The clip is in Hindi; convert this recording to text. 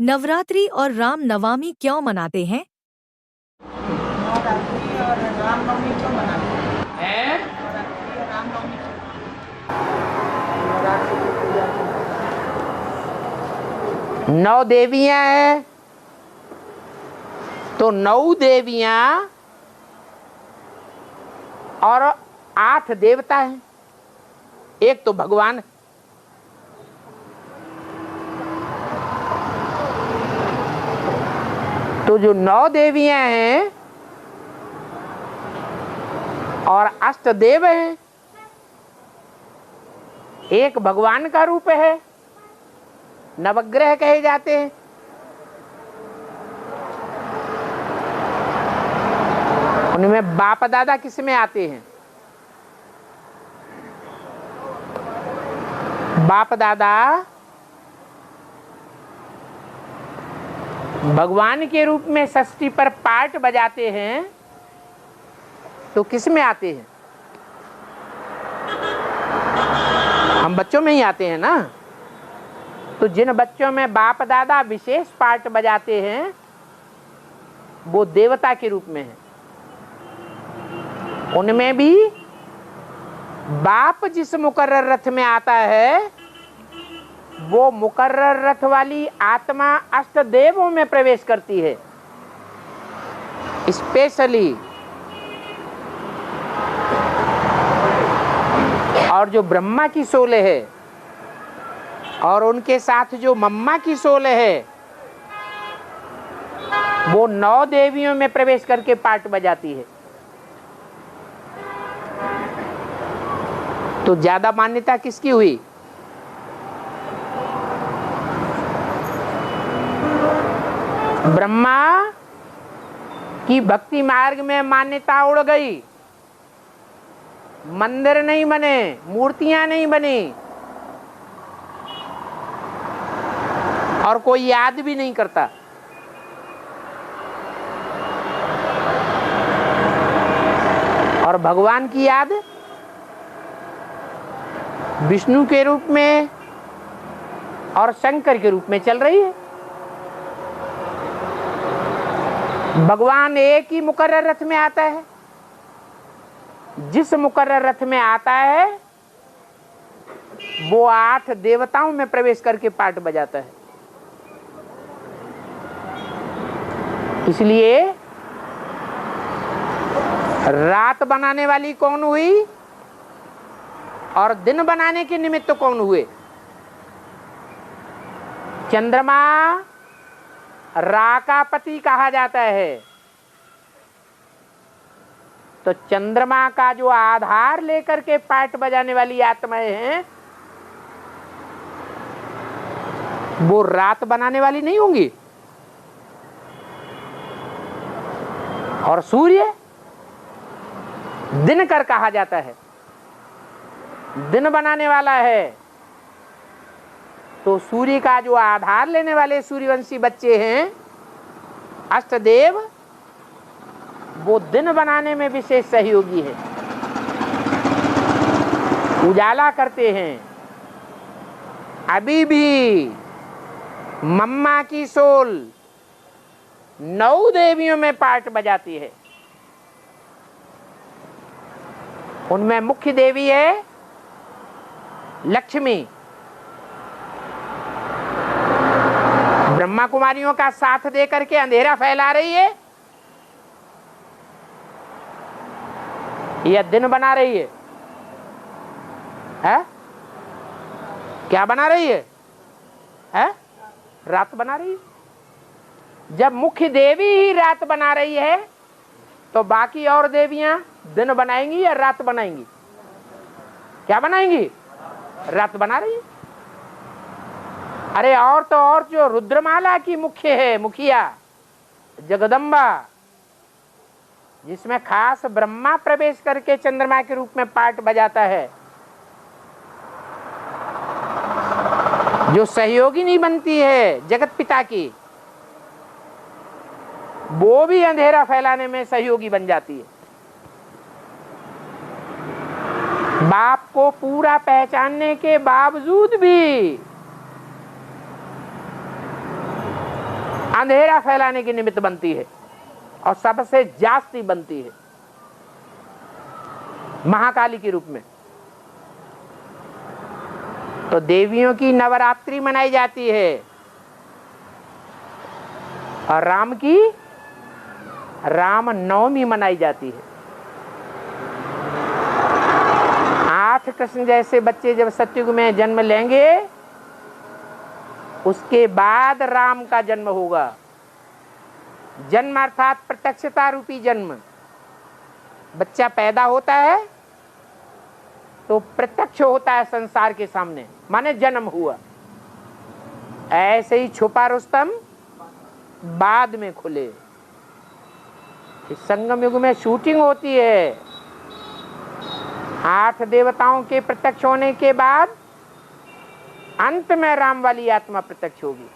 नवरात्रि और राम नवमी क्यों मनाते हैं? नवरात्रि और रामनवमी क्यों मनाते हैं? नवरात्रि और रामनवमी नवरात्रि की पूजा क्यों? 9 देवियां हैं तो 9 देवियां और 8 देवता हैं। एक तो भगवान। तो जो 9 देवियां हैं और 8 देव हैं, एक भगवान का रूप है, नवग्रह कहे जाते हैं। उनमें बाप दादा किसमें आते हैं? बाप दादा भगवान के रूप में षष्ठी पर पार्ट बजाते हैं तो किस में आते हैं? हम बच्चों में ही आते हैं ना। तो जिन बच्चों में बाप दादा विशेष पार्ट बजाते हैं वो देवता के रूप में है। उनमें भी बाप जिस मुकर्रर रथ में आता है वो मुकर्रर रथ वाली आत्मा अष्ट देवों में प्रवेश करती है। स्पेशली और जो ब्रह्मा की सोल है और उनके साथ जो मम्मा की सोल है वो 9 देवियों में प्रवेश करके पार्ट बजाती है। तो ज्यादा मान्यता किसकी हुई? ब्रह्मा की भक्ति मार्ग में मान्यता उड़ गई। मंदिर नहीं बने, मूर्तियां नहीं बनी और कोई याद भी नहीं करता। और भगवान की याद विष्णु के रूप में और शंकर के रूप में चल रही है। भगवान एक ही मुकर्रर रथ में आता है। जिस मुकर्रर रथ में आता है वो 8 देवताओं में प्रवेश करके पार्ट बजाता है। इसलिए रात बनाने वाली कौन हुई और दिन बनाने के निमित्त कौन हुए? चंद्रमा रा का पति कहा जाता है। तो चंद्रमा का जो आधार लेकर के पार्ट बजाने वाली आत्माएं हैं वो रात बनाने वाली नहीं होंगी। और सूर्य दिनकर कहा जाता है, दिन बनाने वाला है। तो सूर्य का जो आधार लेने वाले सूर्यवंशी बच्चे हैं अष्टदेव, वो दिन बनाने में विशेष सहयोगी है, उजाला करते हैं। अभी भी मम्मा की सोल 9 देवियों में पार्ट बजाती है। उनमें मुख्य देवी है लक्ष्मी। ब्रह्मा कुमारियों का साथ दे करके अंधेरा फैला रही है या दिन बना रही है? है? क्या बना रही है? है? रात बना रही है। जब मुख्य देवी ही रात बना रही है तो बाकी और देवियां दिन बनाएंगी या रात बनाएंगी? क्या बनाएंगी? रात बना रही है। अरे और तो और जो रुद्रमाला की मुख्य है, मुखिया जगदम्बा, जिसमें खास ब्रह्मा प्रवेश करके चंद्रमा के रूप में पार्ट बजाता है, जो सहयोगिनी बनती है जगत पिता की, वो भी अंधेरा फैलाने में सहयोगी बन जाती है। बाप को पूरा पहचानने के बावजूद भी अंधेरा फैलाने की निमित्त बनती है और सबसे जास्ती बनती है महाकाली के रूप में। तो देवियों की नवरात्रि मनाई जाती है और राम की राम नवमी मनाई जाती है। 8 कृष्ण जैसे बच्चे जब सतयुग में जन्म लेंगे उसके बाद राम का जन्म होगा। जन्म अर्थात प्रत्यक्षता रूपी जन्म। बच्चा पैदा होता है तो प्रत्यक्ष होता है संसार के सामने, माने जन्म हुआ। ऐसे ही छुपा रुस्तम बाद में खुले। इस संगम युग में शूटिंग होती है। 8 देवताओं के प्रत्यक्ष होने के बाद अंत में राम वाली आत्मा प्रत्यक्ष होगी।